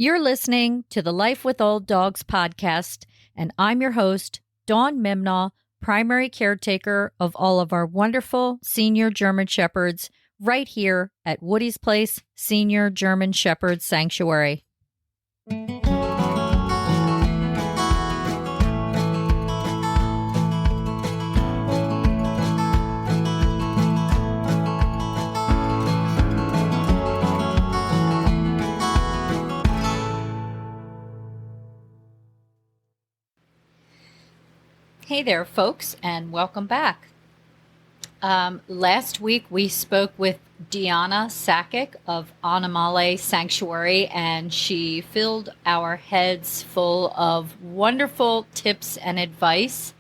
You're listening to the Life with Old Dogs podcast, and I'm your host, Dawn Mimnaugh, primary caretaker of all of our wonderful senior German Shepherds right here at Woody's Place Senior German Shepherd Sanctuary. Hey there, folks, and welcome back. Last week, we spoke with Deanna Sakic of Animale Sanctuary, and she filled our heads full of wonderful tips and advice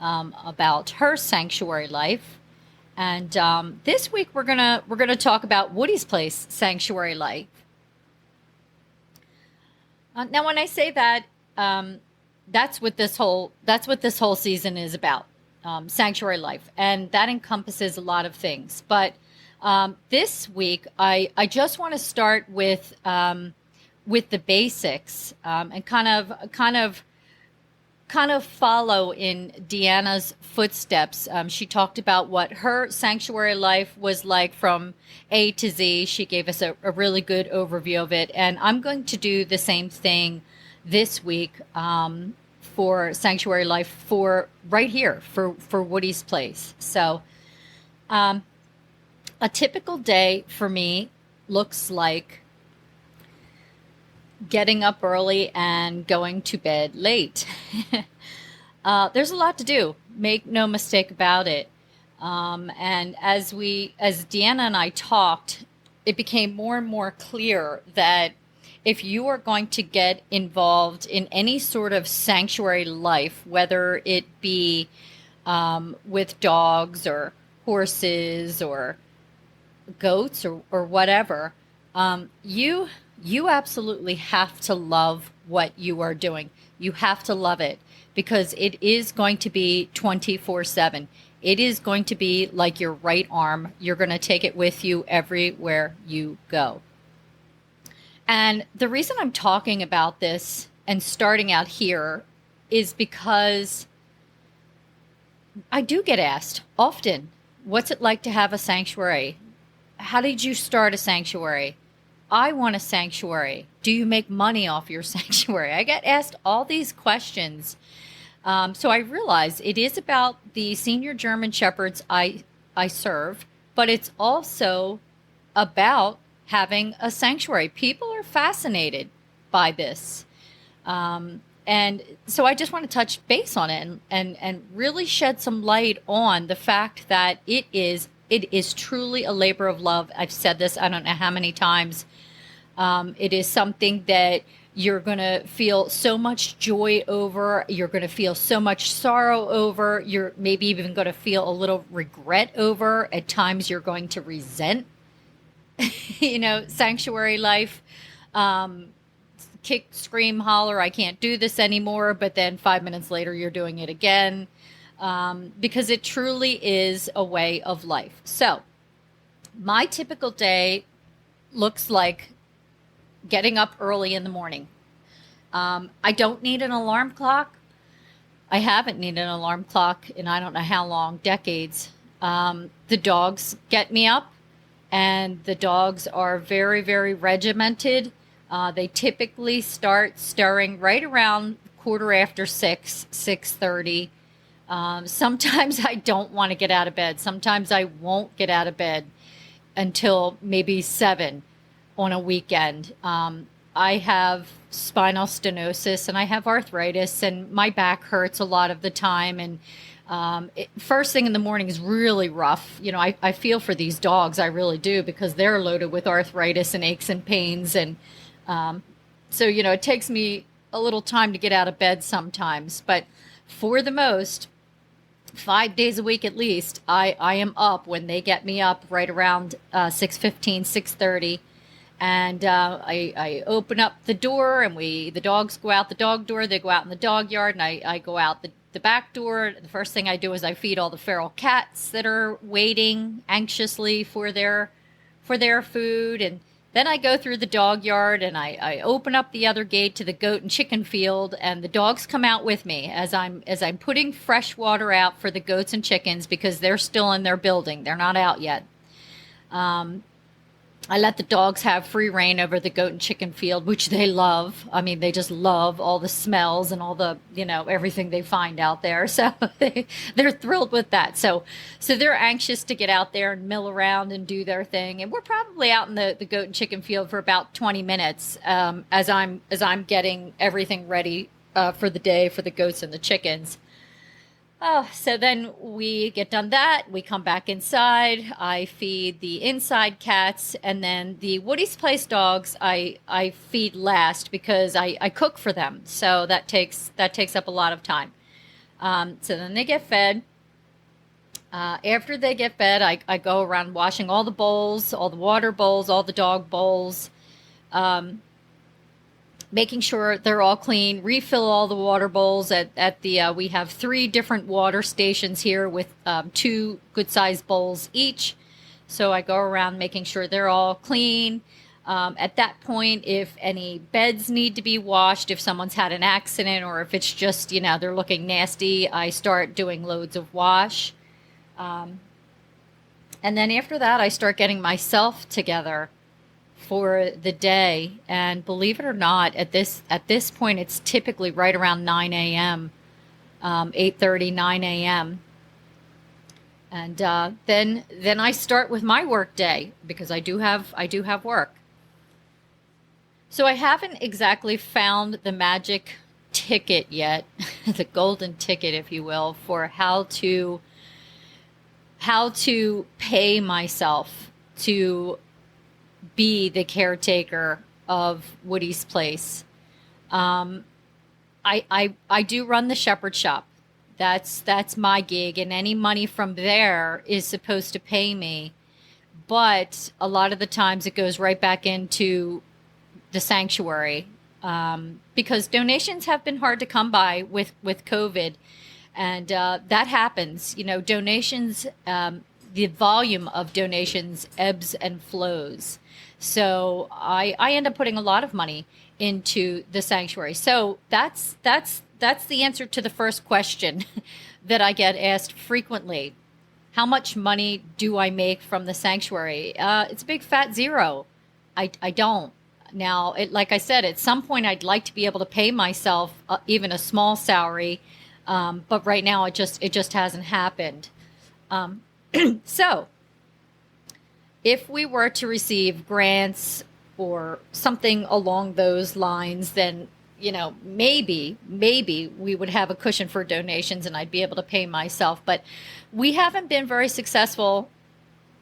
about her sanctuary life. And this week, we're gonna talk about Woody's Place Sanctuary life. Now, when I say that, that's what this whole season is about, sanctuary life, and that encompasses a lot of things. But this week, I just want to start with the basics and kind of follow in Deanna's footsteps. She talked about what her sanctuary life was like from A to Z. She gave us a really good overview of it, and I'm going to do the same thing this week for sanctuary life for right here for Woody's Place. So a typical day for me looks like getting up early and going to bed late. There's a lot to do, make no mistake about it. And as Deanna and I talked, it became more and more clear that if you are going to get involved in any sort of sanctuary life, whether it be with dogs or horses or goats or whatever, you absolutely have to love what you are doing. You have to love it because it is going to be 24/7. It is going to be like your right arm. You're going to take it with you everywhere you go. And the reason I'm talking about this and starting out here is because I do get asked often, what's it like to have a sanctuary? How did you start a sanctuary? I want a sanctuary. Do you make money off your sanctuary? I get asked all these questions. So I realize it is about the senior German Shepherds I serve, but it's also about having a sanctuary. People are fascinated by this. And so I just want to touch base on it and really shed some light on the fact that it is truly a labor of love. I've said this, I don't know how many times. It is something that you're going to feel so much joy over. You're going to feel so much sorrow over. You're maybe even going to feel a little regret over. At times you're going to resent sanctuary life, kick, scream, holler, I can't do this anymore. But then 5 minutes later, you're doing it again, because it truly is a way of life. So my typical day looks like getting up early in the morning. I don't need an alarm clock. I haven't needed an alarm clock in I don't know how long, decades. The dogs get me up. And the dogs are very, very regimented. They typically start stirring right around 6:15, 6:30. Sometimes I don't want to get out of bed. Sometimes I won't get out of bed until maybe 7 on a weekend. I have spinal stenosis and I have arthritis and my back hurts a lot of the time. And first thing in the morning is really rough. I feel for these dogs. I really do, because they're loaded with arthritis and aches and pains. And so, it takes me a little time to get out of bed sometimes. But for the most, 5 days a week at least, I am up when they get me up right around 6:15, 6:30. And I open up the door and the dogs go out the dog door. They go out in the dog yard and I go out the back door. The first thing I do is I feed all the feral cats that are waiting anxiously for their food. And Then I go through the dog yard and I open up the other gate to the goat and chicken field, and the dogs come out with me as I'm putting fresh water out for the goats and chickens because they're still in their building. They're not out yet. I let the dogs have free reign over the goat and chicken field, which they love. I mean, they just love all the smells and all the, everything they find out there. So they're thrilled with that. So they're anxious to get out there and mill around and do their thing. And we're probably out in the goat and chicken field for about 20 minutes as I'm getting everything ready for the day for the goats and the chickens. Oh, so then we get done that. We come back inside. I feed the inside cats, and then the Woody's Place dogs I feed last because I cook for them. So that takes up a lot of time. So then they get fed. After they get fed, I go around washing all the bowls, all the water bowls, all the dog bowls. Making sure they're all clean, refill all the water bowls at the, we have 3 different water stations here with 2 good-sized bowls each. So I go around making sure they're all clean. At that point, if any beds need to be washed, if someone's had an accident, or if it's just, they're looking nasty, I start doing loads of wash. And then after that, I start getting myself together for the day. And believe it or not, at this point, it's typically right around 9 a.m., 8:30, 9 a.m. And then I start with my work day because I do have work. So I haven't exactly found the magic ticket yet, the golden ticket, if you will, for how to pay myself to be the caretaker of Woody's Place. I do run the shepherd shop. That's my gig, and any money from there is supposed to pay me. But a lot of the times it goes right back into the sanctuary because donations have been hard to come by with COVID, and that happens. Donations. The volume of donations ebbs and flows. So I end up putting a lot of money into the sanctuary. So that's the answer to the first question that I get asked frequently. How much money do I make from the sanctuary? It's a big fat zero. I don't. Now, like I said, at some point I'd like to be able to pay myself even a small salary, but right now it just hasn't happened. So, if we were to receive grants or something along those lines, then, maybe we would have a cushion for donations and I'd be able to pay myself. But we haven't been very successful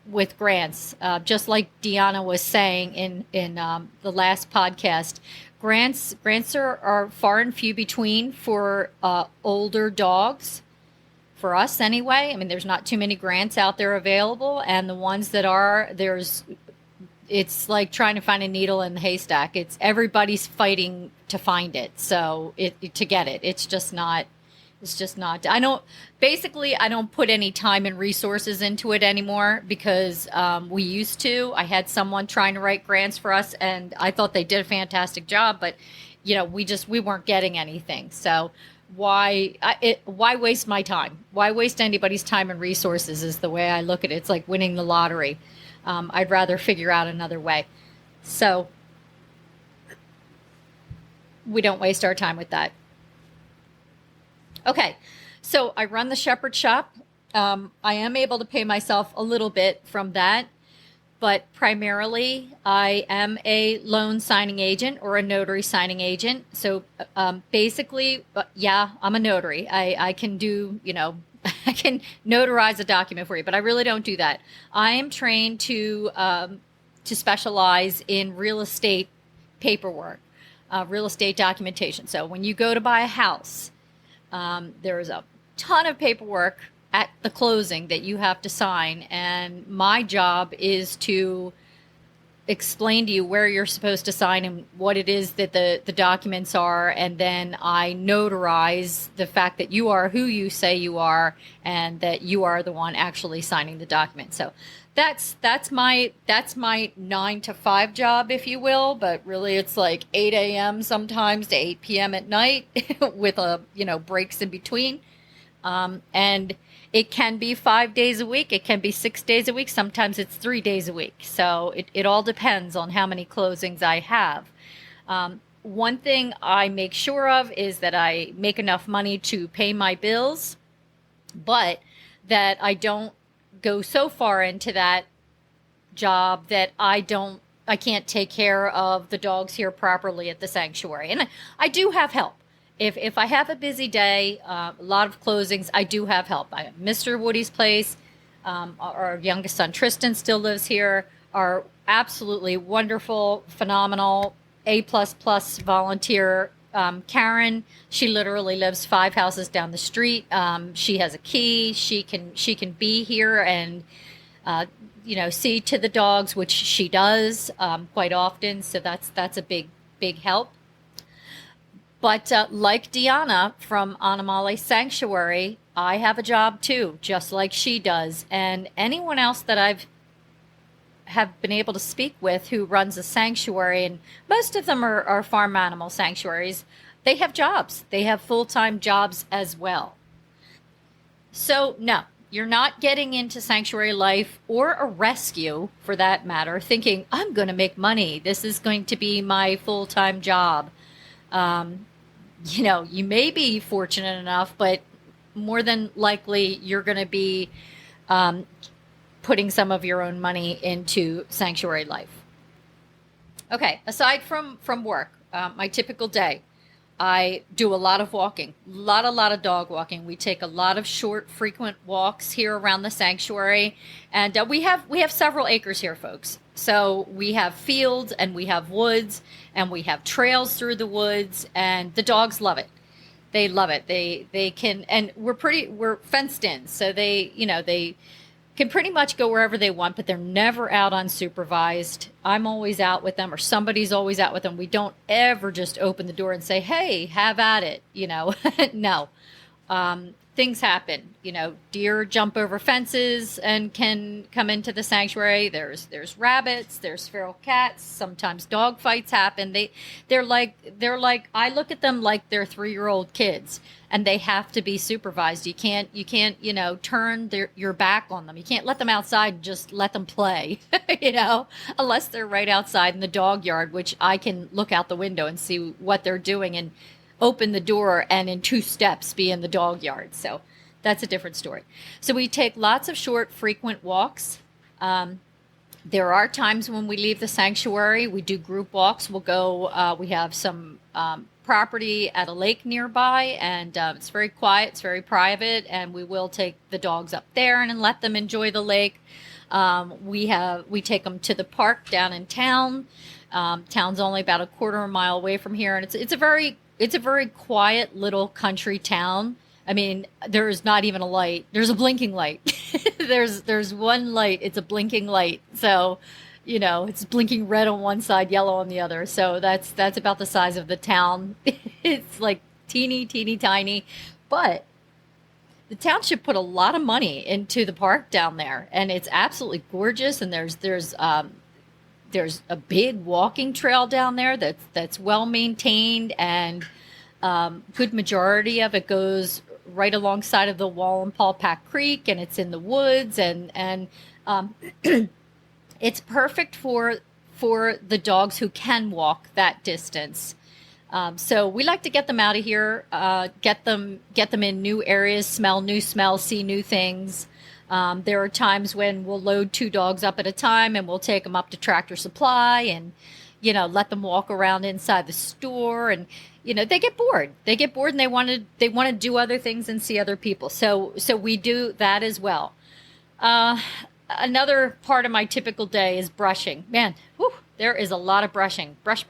with grants. Just like Deanna was saying in the last podcast, grants are far and few between for older dogs. For us anyway. I mean, there's not too many grants out there available, and the ones that are, it's like trying to find a needle in the haystack. Everybody's fighting to find it. So to get it, it's just not, I don't put any time and resources into it anymore because we used to. I had someone trying to write grants for us and I thought they did a fantastic job, but we weren't getting anything. So why waste my time? Why waste anybody's time and resources is the way I look at it. It's like winning the lottery. I'd rather figure out another way. So we don't waste our time with that. Okay, so I run the shepherd shop. I am able to pay myself a little bit from that. But primarily, I am a loan signing agent or a notary signing agent. So basically, I'm a notary. I can do, I can notarize a document for you, but I really don't do that. I am trained to specialize in real estate paperwork, real estate documentation. So when you go to buy a house, there's a ton of paperwork at the closing that you have to sign, and my job is to explain to you where you're supposed to sign and what it is that the documents are, and then I notarize the fact that you are who you say you are and that you are the one actually signing the document. So That's my 9 to 5 job, if you will, but really it's like 8 a.m. sometimes to 8 p.m. at night with breaks in between. And it can be 5 days a week. It can be 6 days a week. Sometimes it's 3 days a week. So it all depends on how many closings I have. One thing I make sure of is that I make enough money to pay my bills, but that I don't go so far into that job that I can't take care of the dogs here properly at the sanctuary. And I do have help. If I have a busy day, a lot of closings, I do have help. I have Mr. Woody's place. Our youngest son, Tristan, still lives here. Our absolutely wonderful, phenomenal, A++ volunteer, Karen. She literally lives 5 houses down the street. She has a key. She can be here and see to the dogs, which she does quite often. So that's a big help. But like Deanna from Animale Sanctuary, I have a job too, just like she does. And anyone else that have been able to speak with who runs a sanctuary, and most of them are farm animal sanctuaries, they have jobs. They have full-time jobs as well. So no, you're not getting into sanctuary life or a rescue for that matter, thinking, I'm going to make money. This is going to be my full-time job. You may be fortunate enough, but more than likely you're going to be putting some of your own money into sanctuary life. Okay, aside from work, my typical day, I do a lot of walking, a lot of dog walking. We take a lot of short, frequent walks here around the sanctuary, and we have several acres here, folks. So we have fields and we have woods and we have trails through the woods, and the dogs love it. They love it. They can, and we're fenced in, so they can pretty much go wherever they want, but they're never out unsupervised. I'm always out with them, or somebody's always out with them. We don't ever just open the door and say, hey, have at it. No. Things happen. Deer jump over fences and can come into the sanctuary. There's rabbits, there's feral cats. Sometimes dog fights happen. They're like I look at them like they're 3-year-old kids, and they have to be supervised. You can't turn your back on them. You can't let them outside and just let them play. Unless they're right outside in the dog yard, which I can look out the window and see what they're doing and open the door and in 2 steps be in the dog yard. So that's a different story. So we take lots of short, frequent walks. There are times when we leave the sanctuary. We do group walks. We'll go, we have some property at a lake nearby, and it's very quiet, it's very private, and we will take the dogs up there and let them enjoy the lake. We take them to the park down in town. Town's only about a quarter of a mile away from here, and it's a very quiet little country town. I mean, there's not even a light. There's a blinking light. There's one light. It's a blinking light. So, it's blinking red on one side, yellow on the other. So that's about the size of the town. It's like teeny, teeny, tiny. But the township put a lot of money into the park down there, and it's absolutely gorgeous. And there's a big walking trail down there that's well maintained, and good majority of it goes right alongside of the Wallenpaupack Creek, and it's in the woods, and it's perfect for the dogs who can walk that distance. So we like to get them out of here, get them in new areas, smell new smells, see new things. There are times when we'll load 2 dogs up at a time, and we'll take them up to Tractor Supply and, let them walk around inside the store, and, they get bored. They get bored, and they want to do other things and see other people. So we do that as well. Another part of my typical day is brushing. Man, there is a lot of brushing. Brush.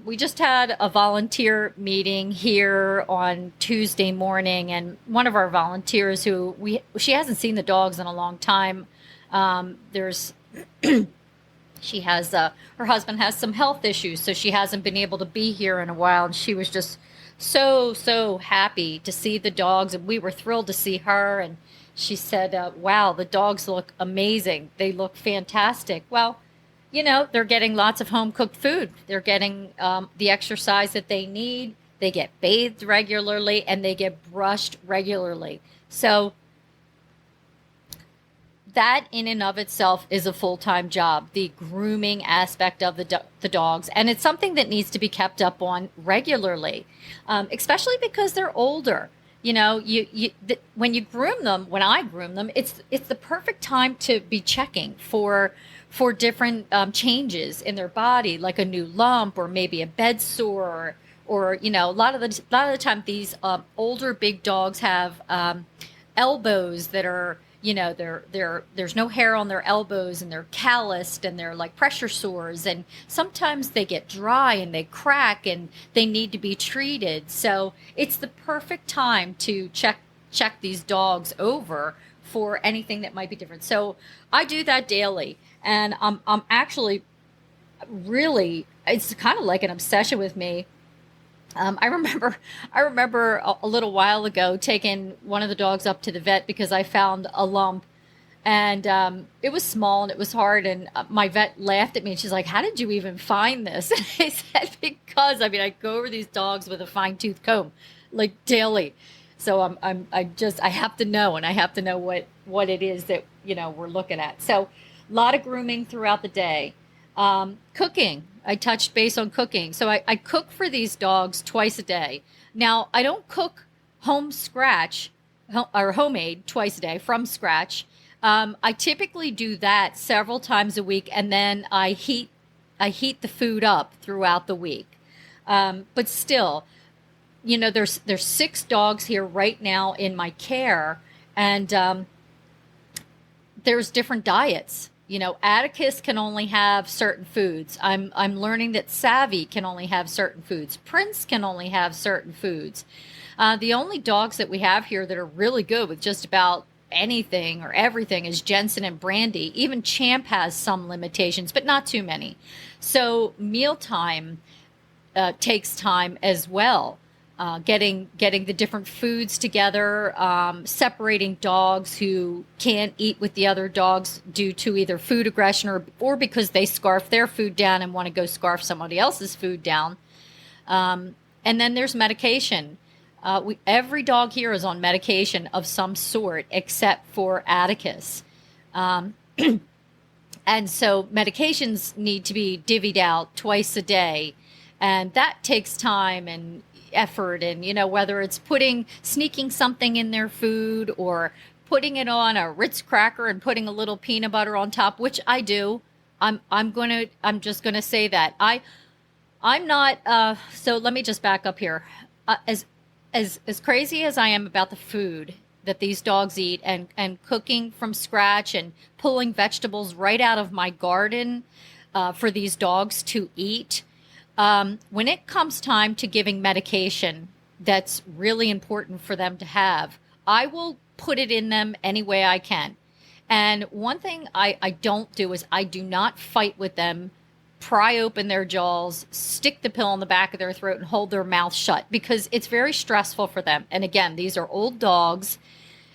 We just had a volunteer meeting here on Tuesday morning, and one of our volunteers she hasn't seen the dogs in a long time. She has, her husband has some health issues, so she hasn't been able to be here in a while, and she was just so happy to see the dogs, and we were thrilled to see her, and She said, wow, the dogs look amazing. They look fantastic. Well, you know, they're getting lots of home cooked food. They're getting the exercise that they need. They get bathed regularly and they get brushed regularly. So that in and of itself is a full-time job, the grooming aspect of the dogs. And it's something that needs to be kept up on regularly, especially because they're older. You know, when you groom them, when I groom them, it's the perfect time to be checking for different changes in their body, like a new lump or maybe a bed sore, or you know, a lot of the time these older big dogs have elbows that are, you know, there's no hair on their elbows and they're calloused and they're like pressure sores, and sometimes they get dry and they crack and they need to be treated. So it's the perfect time to check these dogs over for anything that might be different. So I do that daily, and I'm actually really, it's kind of like an obsession with me. I remember a little while ago taking one of the dogs up to the vet because I found a lump, and it was small and it was hard. And my vet laughed at me and she's like, "How did you even find this?" And I said, "Because I go over these dogs with a fine tooth comb, like daily. So I have to know, and I have to know what it is that, you know, we're looking at." So a lot of grooming throughout the day. Cooking. I touched base on cooking. So I cook for these dogs twice a day. Now, I don't cook homemade twice a day from scratch. I typically do that several times a week, and then I heat the food up throughout the week. But still, you know, there's 6 dogs here right now in my care, and there's different diets. You know, Atticus can only have certain foods. I'm learning that Savvy can only have certain foods. Prince can only have certain foods. The only dogs that we have here that are really good with just about anything or everything is Jensen and Brandy. Even Champ has some limitations, but not too many. So mealtime takes time as well. Getting the different foods together, separating dogs who can't eat with the other dogs due to either food aggression or because they scarf their food down and want to go scarf somebody else's food down. And then there's medication. Every dog here is on medication of some sort except for Atticus. And so medications need to be divvied out twice a day. And that takes time and effort, and you know, whether it's sneaking something in their food or putting it on a Ritz cracker and putting a little peanut butter on top, which I do. I'm just gonna say that I'm not. So let me just back up here. As crazy as I am about the food that these dogs eat, and cooking from scratch and pulling vegetables right out of my garden for these dogs to eat. When it comes time to giving medication that's really important for them to have, I will put it in them any way I can. And one thing I don't do is I do not fight with them, pry open their jaws, stick the pill in the back of their throat, and hold their mouth shut, because it's very stressful for them. And again, these are old dogs,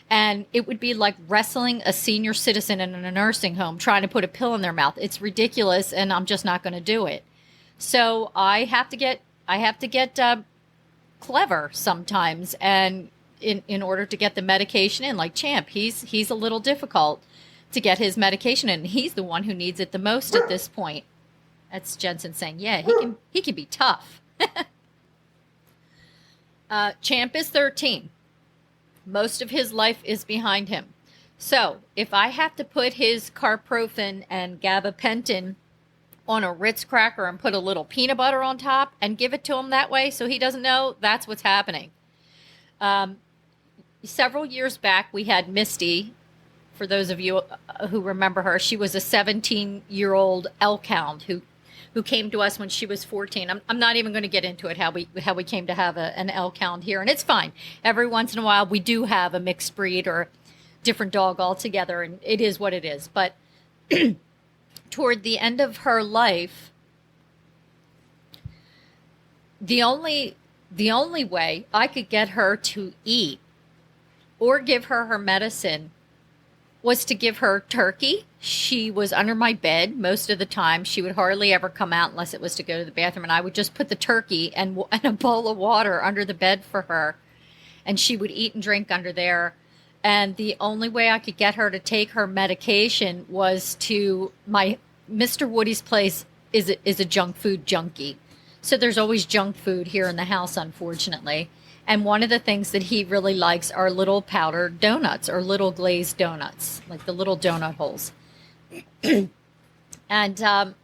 and it would be like wrestling a senior citizen in a nursing home trying to put a pill in their mouth. It's ridiculous, and I'm just not going to do it. So I have to get clever sometimes, and in order to get the medication in. Like Champ, he's a little difficult to get his medication in. He's the one who needs it the most at this point. That's Jensen saying, yeah, he can be tough. Champ is 13. Most of his life is behind him. So if I have to put his carprofen and gabapentin on a Ritz cracker and put a little peanut butter on top and give it to him that way so he doesn't know, that's what's happening. Several years back, we had Misty. For those of you who remember her, she was a 17-year-old elk hound who came to us when she was 14. I'm not even going to get into it, how we came to have an elk hound here. And it's fine. Every once in a while, we do have a mixed breed or different dog altogether, and it is what it is. But toward the end of her life, the only way I could get her to eat or give her her medicine was to give her turkey. She was under my bed most of the time. She would hardly ever come out unless it was to go to the bathroom. And I would just put the turkey and a bowl of water under the bed for her. And she would eat and drink under there. And the only way I could get her to take her medication was to my Mr. Woody's place is a junk food junkie. So there's always junk food here in the house, unfortunately. And one of the things that he really likes are little powdered donuts or little glazed donuts, like the little donut holes. And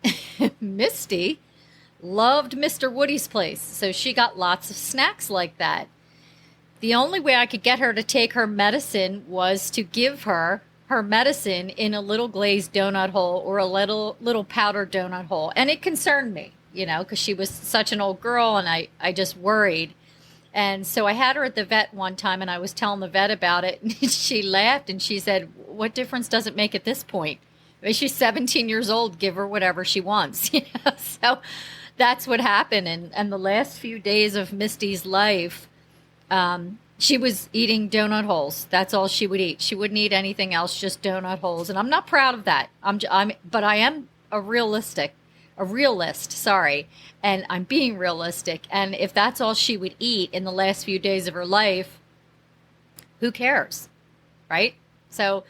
Misty loved Mr. Woody's place, so she got lots of snacks like that. The only way I could get her to take her medicine was to give her her medicine in a little glazed donut hole or a little powdered donut hole. And it concerned me, because she was such an old girl, and I just worried. And so I had her at the vet one time, and I was telling the vet about it, and she laughed, and she said, what difference does it make at this point? I mean, she's 17 years old. Give her whatever she wants. So that's what happened. And the last few days of Misty's life, she was eating donut holes. That's all she would eat. She wouldn't eat anything else, just donut holes. And I'm not proud of that. But I am a realist, sorry. And I'm being realistic. And if that's all she would eat in the last few days of her life, who cares? Right? So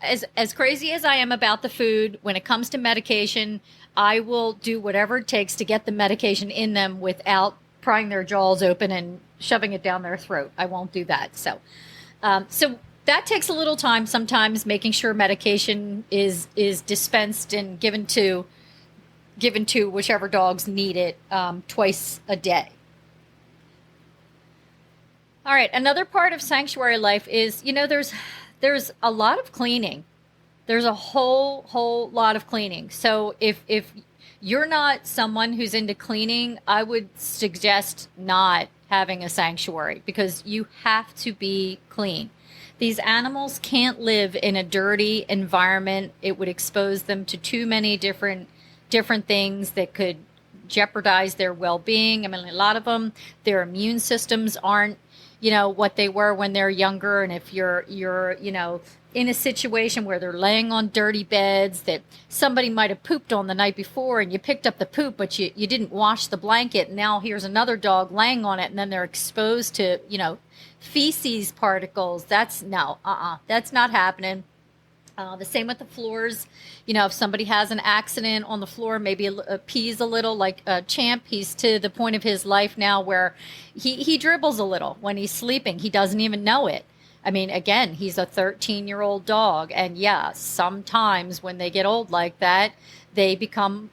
as crazy as I am about the food, when it comes to medication, I will do whatever it takes to get the medication in them without prying their jaws open and shoving it down their throat. I won't do that. So that takes a little time sometimes, making sure medication is dispensed and given to whichever dogs need it twice a day. All right, another part of sanctuary life is, there's a lot of cleaning. There's a whole lot of cleaning. So if you're not someone who's into cleaning, I would suggest not having a sanctuary, because you have to be clean. These animals can't live in a dirty environment. It would expose them to too many different things that could jeopardize their well-being. I mean, a lot of them, their immune systems aren't, what they were when they're younger. And if you're in a situation where they're laying on dirty beds that somebody might have pooped on the night before, and you picked up the poop, but you didn't wash the blanket, and now here's another dog laying on it, and then they're exposed to, feces particles. That's not happening. The same with the floors. If somebody has an accident on the floor, maybe pees a little, like Champ, he's to the point of his life now where he dribbles a little when he's sleeping. He doesn't even know it. I mean, again, he's a 13-year-old dog. And yeah, sometimes when they get old like that, they become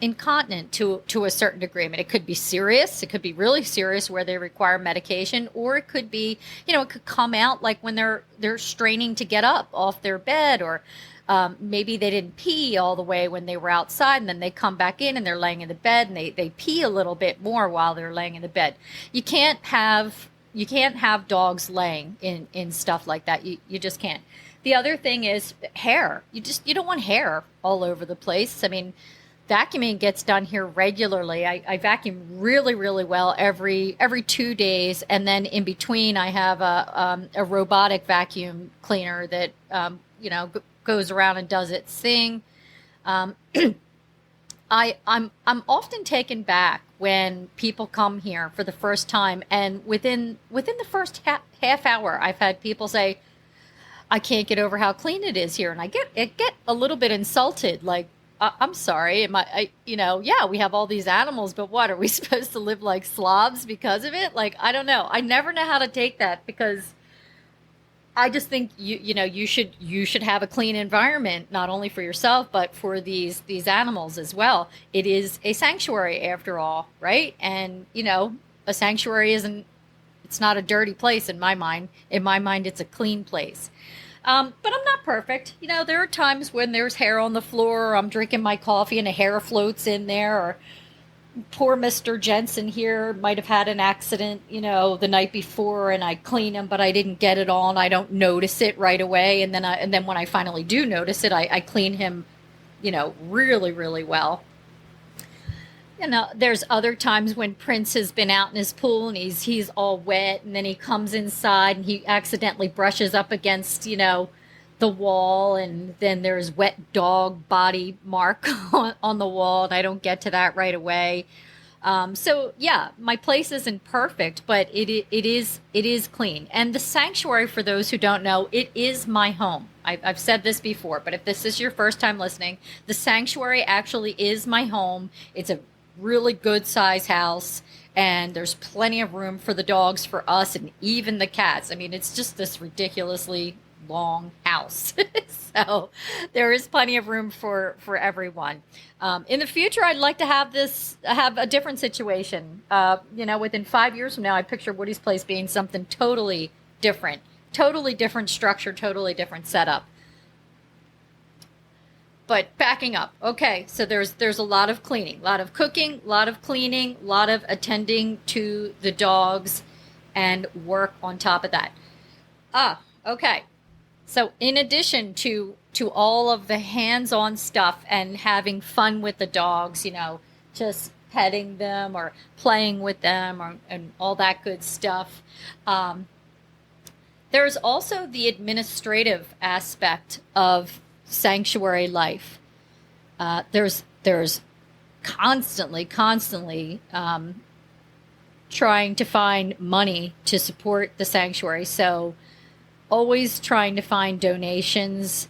incontinent to a certain degree. I mean, it could be serious. It could be really serious where they require medication, or it could be, it could come out like when they're straining to get up off their bed, or maybe they didn't pee all the way when they were outside, and then they come back in and they're laying in the bed, and they pee a little bit more while they're laying in the bed. You can't have dogs laying in stuff like that. You just can't. The other thing is hair. You don't want hair all over the place. I mean, vacuuming gets done here regularly. I vacuum really, really well every 2 days, and then in between I have a robotic vacuum cleaner that goes around and does its thing. I'm often taken back when people come here for the first time, and within the first half hour, I've had people say, "I can't get over how clean it is here," and I get a little bit insulted, like, I'm sorry. Yeah, we have all these animals, but what, are we supposed to live like slobs because of it? Like, I don't know. I never know how to take that, because I just think you should have a clean environment, not only for yourself, but for these animals as well. It is a sanctuary after all, right? And, a sanctuary it's not a dirty place in my mind. In my mind, it's a clean place. But I'm not perfect. There are times when there's hair on the floor, or I'm drinking my coffee and a hair floats in there, or poor Mr. Jensen here might have had an accident, the night before, and I clean him, but I didn't get it all, and I don't notice it right away. And then when I finally do notice it, I clean him, really, really well. There's other times when Prince has been out in his pool and he's all wet, and then he comes inside and he accidentally brushes up against, the wall, and then there's wet dog body mark on the wall, and I don't get to that right away. So yeah, my place isn't perfect, but it is clean. And the sanctuary, for those who don't know, it is my home. I've said this before, but if this is your first time listening, the sanctuary actually is my home. It's a really good size house, and there's plenty of room for the dogs, for us, and even the cats. I mean, it's just this ridiculously long house. So there is plenty of room for everyone. In the future, I'd like to have a different situation. Within 5 years from now, I picture Woody's place being something totally different structure, totally different setup. But backing up, okay, so there's a lot of cleaning, a lot of cooking, a lot of cleaning, a lot of attending to the dogs, and work on top of that. Okay. So in addition to all of the hands-on stuff and having fun with the dogs, just petting them or playing with them and all that good stuff, there's also the administrative aspect of sanctuary life. There's constantly trying to find money to support the sanctuary. So always trying to find donations,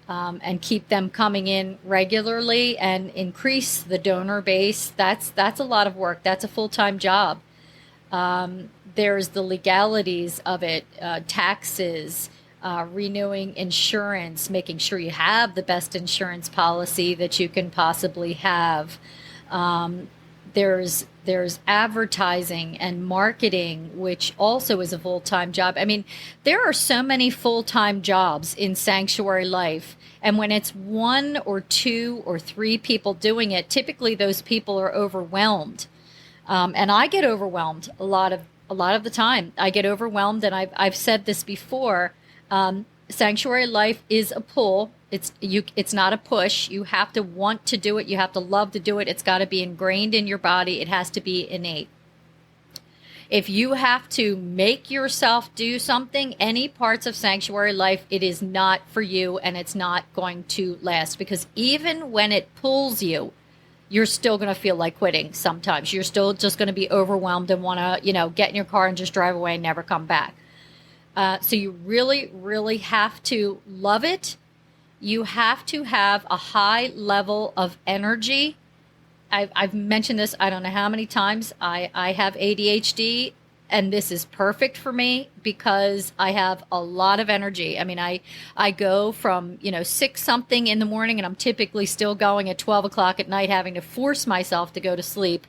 and keep them coming in regularly and increase the donor base. That's a lot of work. That's a full-time job. There's the legalities of it, taxes, renewing insurance, making sure you have the best insurance policy that you can possibly have. There's advertising and marketing, which also is a full-time job. I mean, there are so many full-time jobs in sanctuary life. And when it's one or two or three people doing it, typically those people are overwhelmed. And I get overwhelmed a lot of the time. I get overwhelmed, and I've said this before. Sanctuary life is a pull. It's not a push. You have to want to do it. You have to love to do it. It's got to be ingrained in your body. It has to be innate. If you have to make yourself do something, any parts of sanctuary life, it is not for you, and it's not going to last, because even when it pulls you, you're still going to feel like quitting sometimes. You're still just going to be overwhelmed and want to, get in your car and just drive away and never come back. So you really, really have to love it. You have to have a high level of energy. I've mentioned this, I don't know how many times. I have ADHD, and this is perfect for me because I have a lot of energy. I mean, I go from, 6 something in the morning, and I'm typically still going at 12 o'clock at night, having to force myself to go to sleep.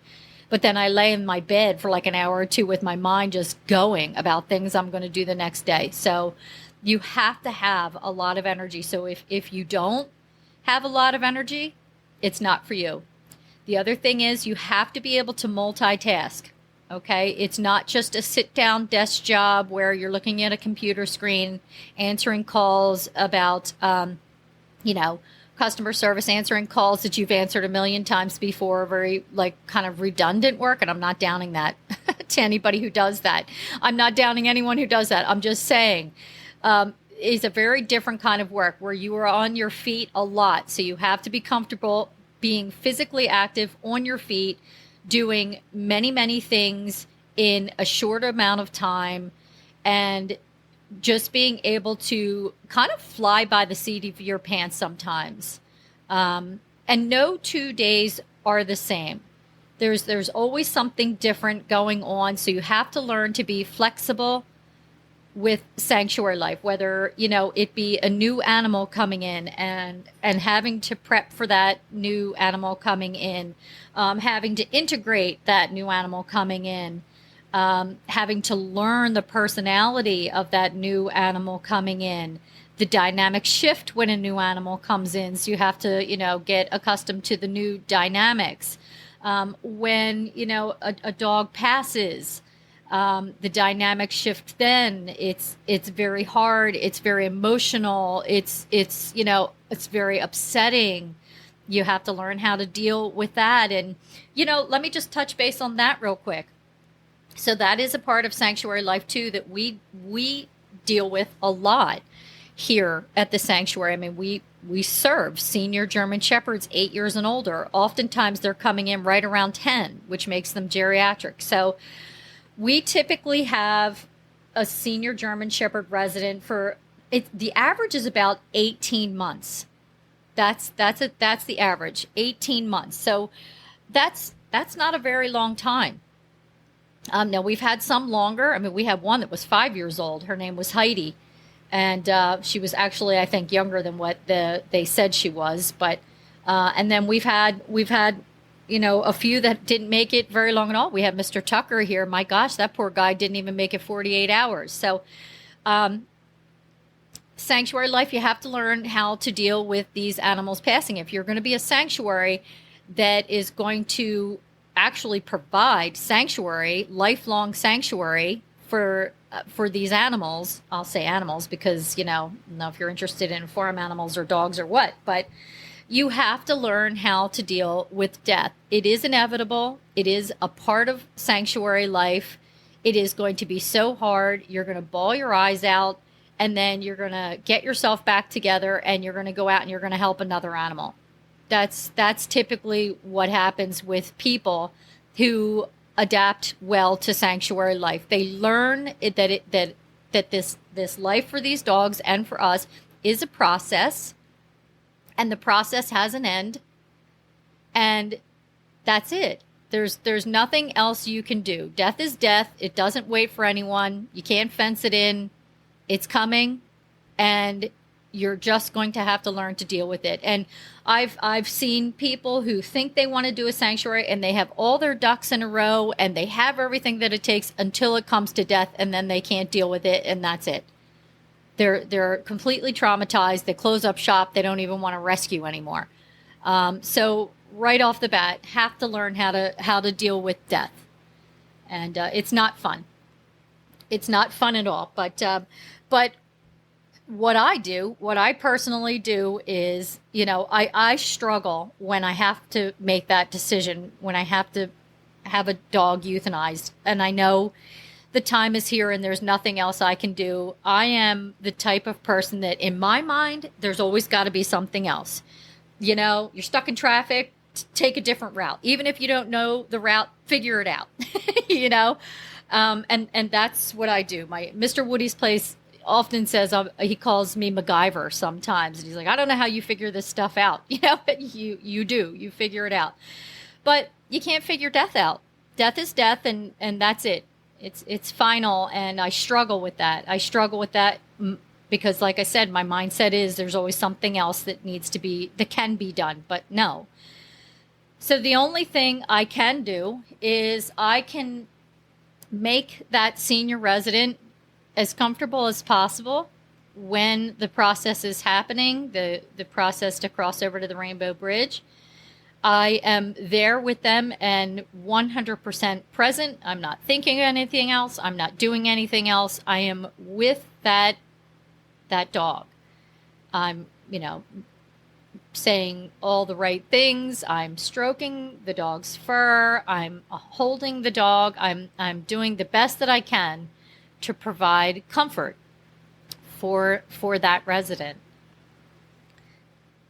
But then I lay in my bed for like an hour or two with my mind just going about things I'm going to do the next day. So you have to have a lot of energy. So if you don't have a lot of energy, it's not for you. The other thing is you have to be able to multitask. Okay. It's not just a sit down desk job where you're looking at a computer screen, answering calls about, customer service, answering calls that you've answered a million times before, very kind of redundant work. And I'm not downing that to anybody who does that. I'm not downing anyone who does that. I'm just saying, is a very different kind of work where you are on your feet a lot. So you have to be comfortable being physically active on your feet, doing many, many things in a short amount of time, and just being able to kind of fly by the seat of your pants sometimes. And no 2 days are the same. There's always something different going on. So you have to learn to be flexible with sanctuary life, whether, it be a new animal coming in and having to prep for that new animal coming in, having to integrate that new animal coming in, having to learn the personality of that new animal coming in, the dynamic shift when a new animal comes in. So you have to, get accustomed to the new dynamics. When, a dog passes, the dynamic shift, then it's very hard. It's very emotional. It's very upsetting. You have to learn how to deal with that. And, let me just touch base on that real quick. So that is a part of sanctuary life too, that we deal with a lot here at the sanctuary. I mean, we serve senior German Shepherds 8 years and older. Oftentimes they're coming in right around 10, which makes them geriatric. So we typically have a senior German Shepherd resident for the average is about 18 months. That's the average, 18 months. So that's not a very long time. Now we've had some longer. I mean, we had one that was 5 years old. Her name was Heidi, and she was actually, I think, younger than what they said she was. But and then we've had a few that didn't make it very long at all. We have Mr. Tucker here. My gosh, that poor guy didn't even make it 48 hours. So sanctuary life, you have to learn how to deal with these animals passing. If you're going to be a sanctuary that is going to actually provide sanctuary, lifelong sanctuary for these animals, I'll say animals because, I don't know if you're interested in farm animals or dogs or what, but you have to learn how to deal with death. It is inevitable. It is a part of sanctuary life. It is going to be so hard. You're going to bawl your eyes out, and then you're going to get yourself back together, and you're going to go out and you're going to help another animal. That's typically what happens with people who adapt well to sanctuary life. They learn that this life for these dogs and for us is a process, and the process has an end, and that's it. There's nothing else you can do. Death is death. It doesn't wait for anyone. You can't fence it in. It's coming, and you're just going to have to learn to deal with it. And I've seen people who think they want to do a sanctuary, and they have all their ducks in a row, and they have everything that it takes until it comes to death, and then they can't deal with it, and that's it. They're completely traumatized. They close up shop. They don't even want to rescue anymore. So right off the bat, have to learn how to deal with death, and it's not fun. It's not fun at all. But what I personally do is, I struggle when I have to make that decision, when I have to have a dog euthanized, and I know the time is here and there's nothing else I can do. I am the type of person that in my mind, there's always got to be something else. You're stuck in traffic, take a different route. Even if you don't know the route, figure it out, and that's what I do. My Mr. Woody's place often says, he calls me MacGyver sometimes. And he's like, I don't know how you figure this stuff out. But you do, you figure it out. But you can't figure death out. Death is death, and that's it. It's final, and I struggle with that. Because, like I said, my mindset is there's always something else that can be done, but no. So the only thing I can do is I can make that senior resident as comfortable as possible when the process is happening, the process to cross over to the Rainbow Bridge. I am there with them and 100% present. I'm not thinking anything else. I'm not doing anything else. I am with that dog. I'm, saying all the right things. I'm stroking the dog's fur. I'm holding the dog. I'm doing the best that I can to provide comfort for that resident.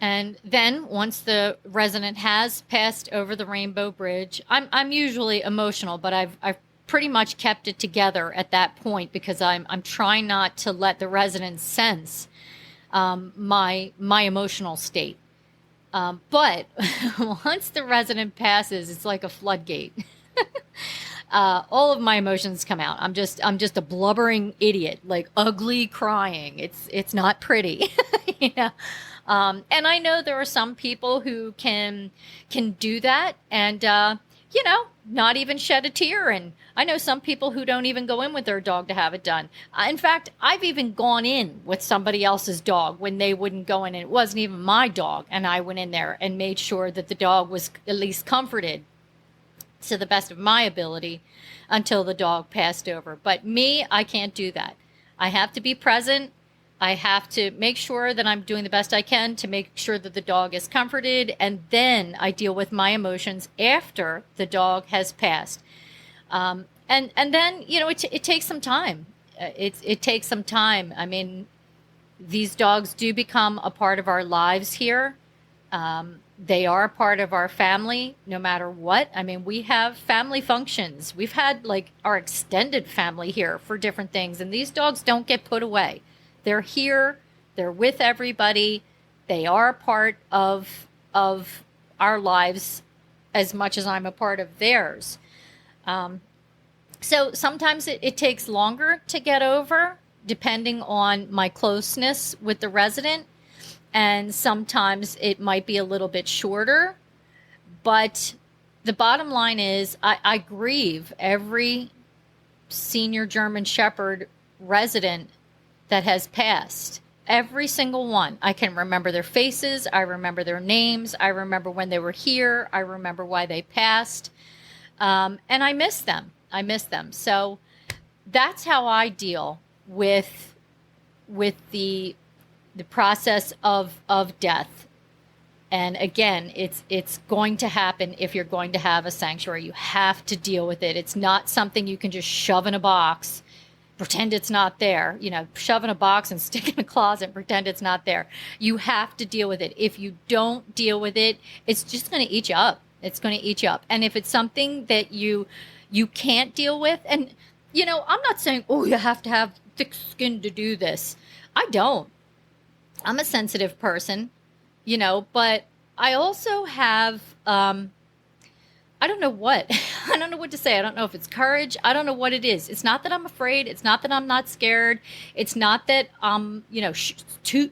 And then once the resident has passed over the Rainbow Bridge, I'm usually emotional, but I've pretty much kept it together at that point because I'm trying not to let the resident sense my emotional state. But once the resident passes, it's like a floodgate. All of my emotions come out. I'm just a blubbering idiot, like ugly crying. It's not pretty. And I know there are some people who can do that and, not even shed a tear. And I know some people who don't even go in with their dog to have it done. In fact, I've even gone in with somebody else's dog when they wouldn't go in, and it wasn't even my dog. And I went in there and made sure that the dog was at least comforted to the best of my ability until the dog passed over. But me, I can't do that. I have to be present. I have to make sure that I'm doing the best I can to make sure that the dog is comforted, and then I deal with my emotions after the dog has passed. And then it takes some time. It takes some time. I mean, these dogs do become a part of our lives here. They are a part of our family, no matter what. I mean, we have family functions. We've had like our extended family here for different things, and these dogs don't get put away. They're here. They're with everybody. They are a part of our lives as much as I'm a part of theirs. So sometimes it takes longer to get over, depending on my closeness with the resident. And sometimes it might be a little bit shorter. But the bottom line is I grieve every senior German Shepherd resident that has passed. Every single one. I can remember their faces. I remember their names. I remember when they were here. I remember why they passed. And I miss them. I miss them. So that's how I deal with the process of death. And again, it's going to happen if you're going to have a sanctuary. You have to deal with it. It's not something you can just shove in a box, pretend it's not there, shove in a box and stick in a closet and pretend it's not there. You have to deal with it. If you don't deal with it, it's just going to eat you up. It's going to eat you up. And if it's something that you can't deal with, and, I'm not saying, oh, you have to have thick skin to do this. I don't. I'm a sensitive person, but I also have, I don't know what. I don't know what to say. I don't know if it's courage. I don't know what it is. It's not that I'm afraid. It's not that I'm not scared. It's not that I'm,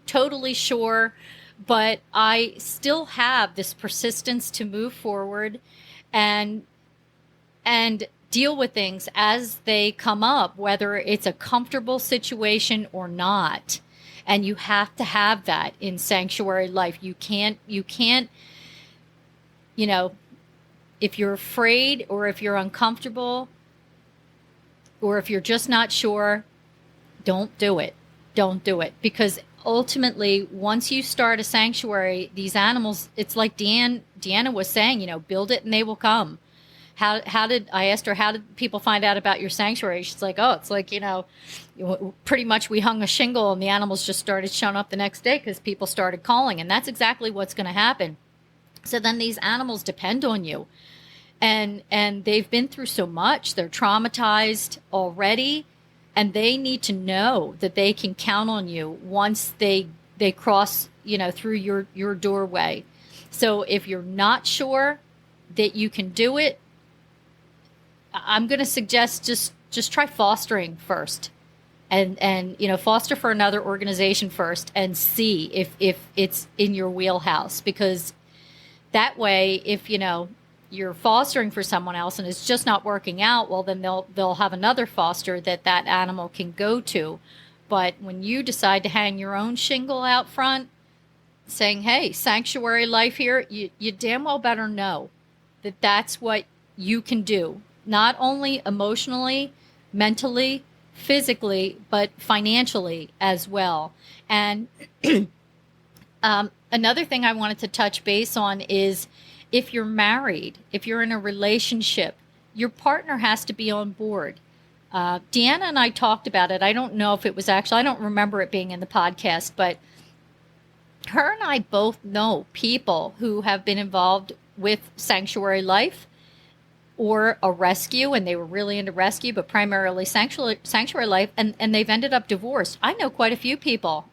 totally sure. But I still have this persistence to move forward and deal with things as they come up, whether it's a comfortable situation or not. And you have to have that in sanctuary life. You can't, if you're afraid or if you're uncomfortable or if you're just not sure, don't do it. Don't do it. Because ultimately, once you start a sanctuary, these animals, it's like Deanna was saying, build it and they will come. I asked her, how did people find out about your sanctuary? She's like, oh, it's like, pretty much we hung a shingle and the animals just started showing up the next day because people started calling. And that's exactly what's going to happen. So then these animals depend on you. And they've been through so much. They're traumatized already. And they need to know that they can count on you once they cross, through your doorway. So if you're not sure that you can do it, I'm going to suggest just try fostering first, and foster for another organization first, and see if it's in your wheelhouse. Because that way, if you're fostering for someone else and it's just not working out, well, then they'll have another foster that animal can go to. But when you decide to hang your own shingle out front, saying, "Hey, sanctuary life here," you damn well better know that that's what you can do. Not only emotionally, mentally, physically, but financially as well. And another thing I wanted to touch base on is if you're married, if you're in a relationship, your partner has to be on board. Deanna and I talked about it. I don't know if it was I don't remember it being in the podcast, but her and I both know people who have been involved with sanctuary life or a rescue, and they were really into rescue, but primarily sanctuary life, and they've ended up divorced. I know quite a few people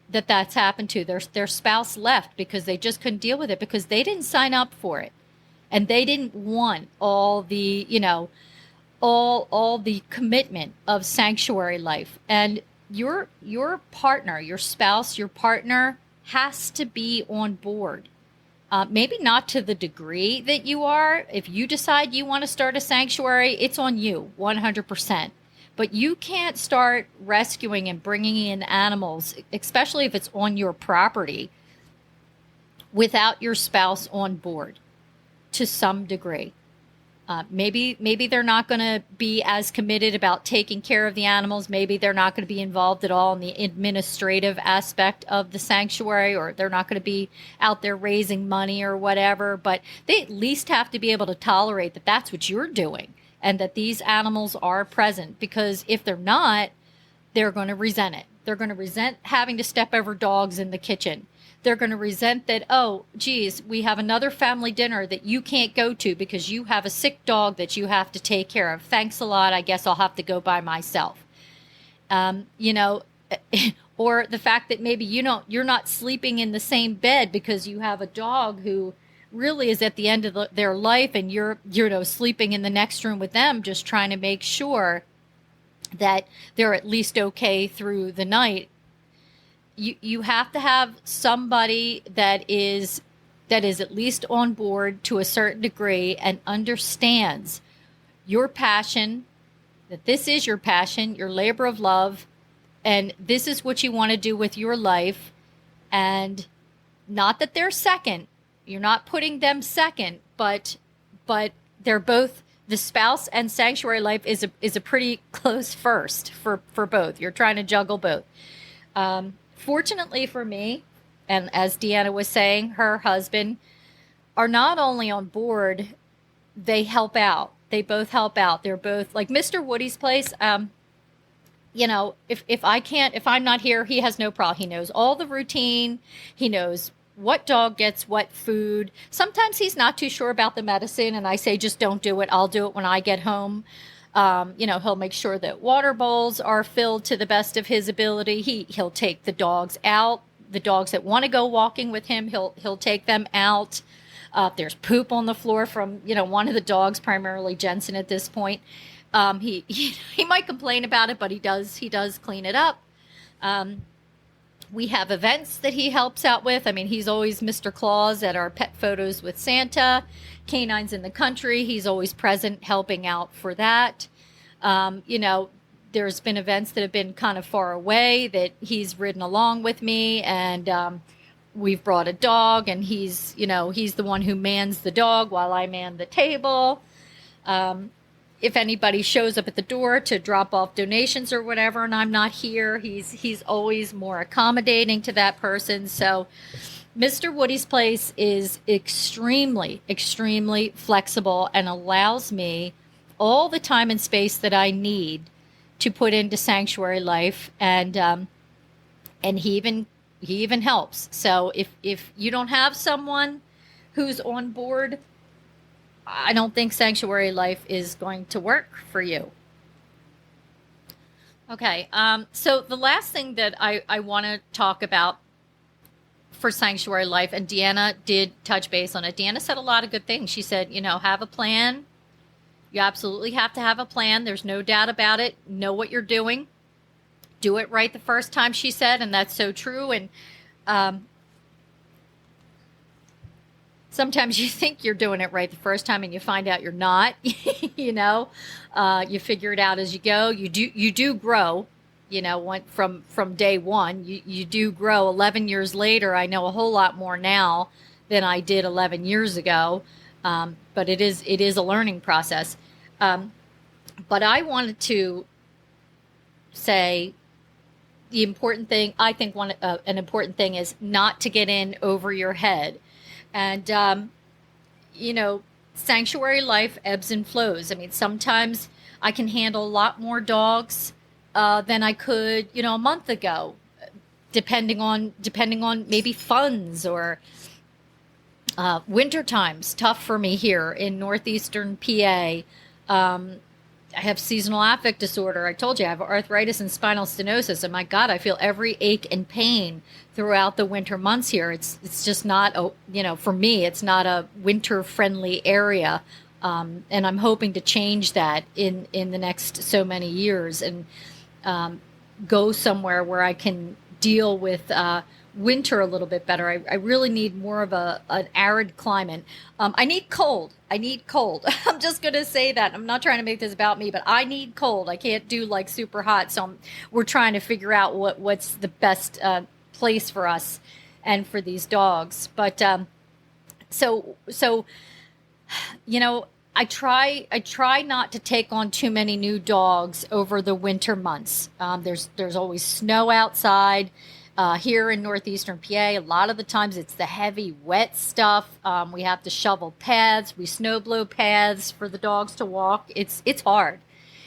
that's happened to. Their spouse left because they just couldn't deal with it, because they didn't sign up for it, and they didn't want all the all the commitment of sanctuary life. And your partner, your spouse, your partner has to be on board. Maybe not to the degree that you are. If you decide you want to start a sanctuary, it's on you 100%. But you can't start rescuing and bringing in animals, especially if it's on your property, without your spouse on board to some degree. Maybe they're not going to be as committed about taking care of the animals. Maybe they're not going to be involved at all in the administrative aspect of the sanctuary, or they're not going to be out there raising money or whatever. But they at least have to be able to tolerate that that's what you're doing and that these animals are present. Because if they're not, they're going to resent it. They're going to resent having to step over dogs in the kitchen. They're going to resent that, oh, geez, we have another family dinner that you can't go to because you have a sick dog that you have to take care of. Thanks a lot. I guess I'll have to go by myself. You know, or the fact that maybe you're not sleeping in the same bed because you have a dog who really is at the end of their life, and you're sleeping in the next room with them, just trying to make sure that they're at least okay through the night. You have to have somebody that is at least on board to a certain degree and understands your passion, that this is your passion, your labor of love, and this is what you want to do with your life. And not that they're second. You're not putting them second, but they're both, the spouse and sanctuary life is a pretty close first for both. You're trying to juggle both. Fortunately for me, and as Deanna was saying, her husband are not only on board, they help out. They both help out. They're both like Mr. Woody's place. You know, if I'm not here, he has no problem. He knows all the routine. He knows what dog gets what food. Sometimes he's not too sure about the medicine, and I say, just don't do it. I'll do it when I get home. You know, he'll make sure that water bowls are filled to the best of his ability. He'll take the dogs out. The dogs that want to go walking with him, he'll take them out. If there's poop on the floor from, one of the dogs, primarily Jensen at this point, he might complain about it, but he does clean it up. We have events that he helps out with. I mean, he's always Mr. Claus at our pet photos with Santa. Canines in the Country, he's always present helping out for that. There's been events that have been kind of far away that he's ridden along with me, and we've brought a dog, and he's the one who mans the dog while I man the table. If anybody shows up at the door to drop off donations or whatever, and I'm not here, he's always more accommodating to that person. So Mr. Woody's place is extremely, extremely flexible and allows me all the time and space that I need to put into sanctuary life, and he even helps. So if you don't have someone who's on board, I don't think sanctuary life is going to work for you. Okay, so the last thing that I want to talk about for sanctuary life, and Deanna did touch base on it. Deanna said a lot of good things. She said, have a plan. You absolutely have to have a plan. There's no doubt about it. Know what you're doing. Do it right the first time, she said, and that's so true. And sometimes you think you're doing it right the first time and you find out you're not. You figure it out as you go. You do grow. From day one, you do grow. 11 years later, I know a whole lot more now than I did 11 years ago. But it is a learning process. But I wanted to say the important thing, I think an important thing is not to get in over your head. And, sanctuary life ebbs and flows. I mean, sometimes I can handle a lot more dogs than I could, a month ago, depending on maybe funds or winter times. Tough for me here in northeastern PA. I have seasonal affect disorder. I told you I have arthritis and spinal stenosis, and my God, I feel every ache and pain throughout the winter months here. It's just not for me, it's not a winter friendly area. And I'm hoping to change that in the next so many years, and go somewhere where I can deal with winter a little bit better. I really need more of an arid climate. I need cold. I'm just going to say that. I'm not trying to make this about me, but I need cold. I can't do like super hot. So we're trying to figure out what's the best place for us and for these dogs. But so I try not to take on too many new dogs over the winter months. There's always snow outside. Here in northeastern PA, a lot of the times it's the heavy, wet stuff. We have to shovel paths. We snow blow paths for the dogs to walk. It's hard.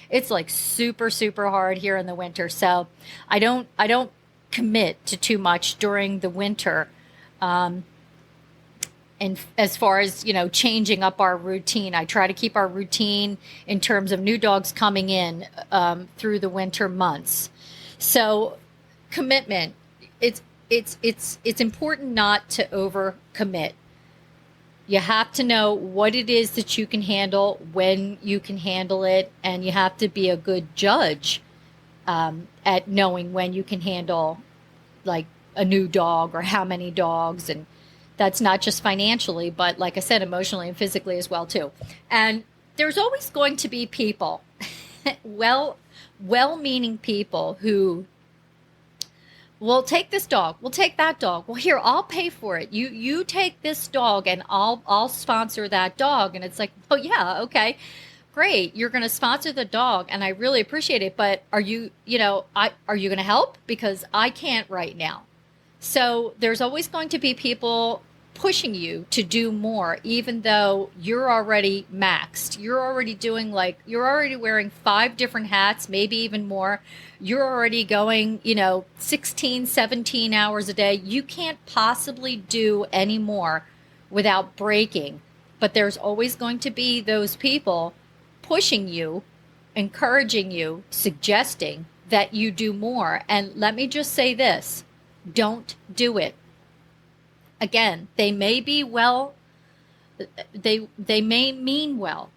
It's like super, super hard here in the winter. So I don't commit to too much during the winter. And as far as, changing up our routine, I try to keep our routine in terms of new dogs coming in through the winter months. So commitment, it's important not to overcommit. You have to know what it is that you can handle, when you can handle it, and you have to be a good judge at knowing when you can handle like a new dog or how many dogs. And that's not just financially, but like I said, emotionally and physically as well too. And there's always going to be people, well-meaning people who will take this dog, we'll take that dog. Well, here, I'll pay for it. You take this dog and I'll sponsor that dog. And it's like, oh yeah, okay, great. You're going to sponsor the dog and I really appreciate it. But are you going to help? Because I can't right now. So there's always going to be people pushing you to do more, even though you're already maxed. You're already wearing 5 different hats, maybe even more. You're already going, 16, 17 hours a day. You can't possibly do any more without breaking. But there's always going to be those people pushing you, encouraging you, suggesting that you do more. And let me just say this. Don't do it. Again, they may be they may mean well,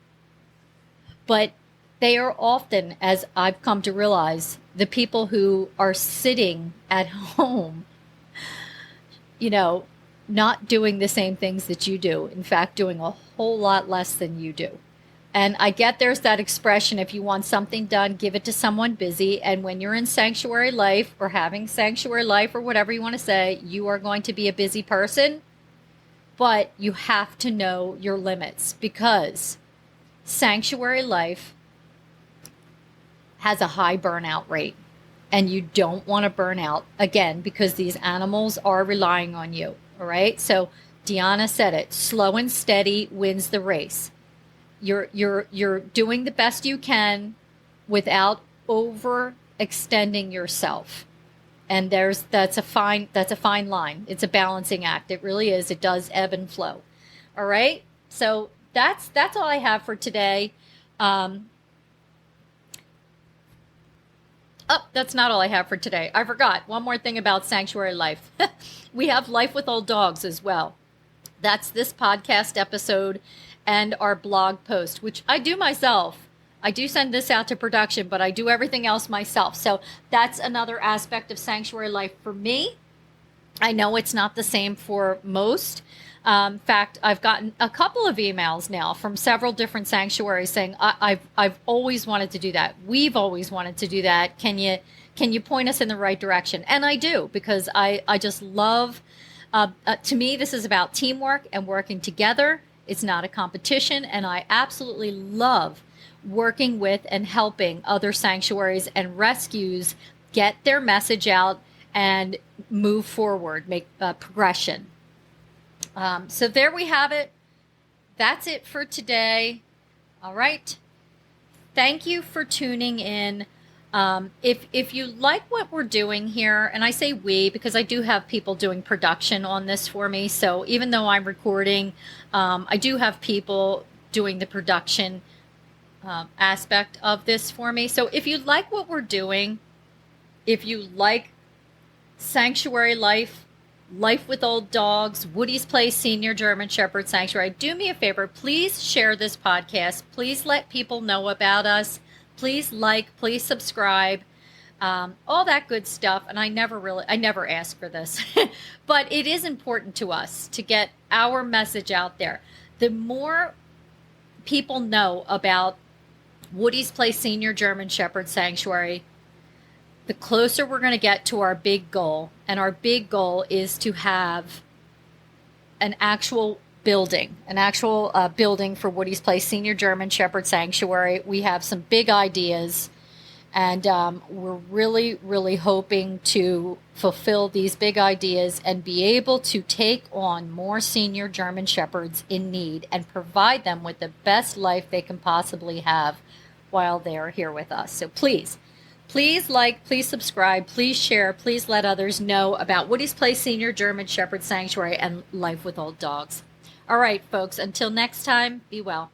but they are often, as I've come to realize, the people who are sitting at home, not doing the same things that you do. In fact, doing a whole lot less than you do. And I get there's that expression, if you want something done, give it to someone busy. And when you're in sanctuary life or having sanctuary life or whatever you want to say, you are going to be a busy person. But you have to know your limits, because sanctuary life has a high burnout rate. And you don't want to burn out, again, because these animals are relying on you. All right. So Deanna said it, slow and steady wins the race. You're doing the best you can without overextending yourself. And that's a fine line. It's a balancing act. It really is. It does ebb and flow. All right. So that's all I have for today. That's not all I have for today. I forgot one more thing about sanctuary life. We have Life with Old Dogs as well. That's this podcast episode and our blog post, which I do myself. I do send this out to production, but I do everything else myself. So that's another aspect of sanctuary life for me. I know it's not the same for most. In fact, I've gotten a couple of emails now from several different sanctuaries saying, I've always wanted to do that. We've always wanted to do that. Can you point us in the right direction? And I do, because I just love, to me, this is about teamwork and working together. It's not a competition. And I absolutely love working with and helping other sanctuaries and rescues get their message out and move forward, make progression. So there we have it. That's it for today. All right. Thank you for tuning in. If you like what we're doing here, and I say we because I do have people doing production on this for me. So even though I'm recording, I do have people doing the production aspect of this for me. So if you like what we're doing, if you like sanctuary life, Life with Old Dogs, Woody's Place Senior German Shepherd Sanctuary, do me a favor. Please share this podcast. Please let people know about us. Please please subscribe, all that good stuff. And I never ask for this, but it is important to us to get our message out there. The more people know about Woody's Place Senior German Shepherd Sanctuary, the closer we're going to get to our big goal. And our big goal is to have an actual building, an actual building for Woody's Place Senior German Shepherd Sanctuary. We have some big ideas, and we're really, really hoping to fulfill these big ideas and be able to take on more senior German Shepherds in need and provide them with the best life they can possibly have while they're here with us. So please like, please subscribe, please share, please let others know about Woody's Place Senior German Shepherd Sanctuary and Life with Old Dogs. All right, folks, until next time, be well.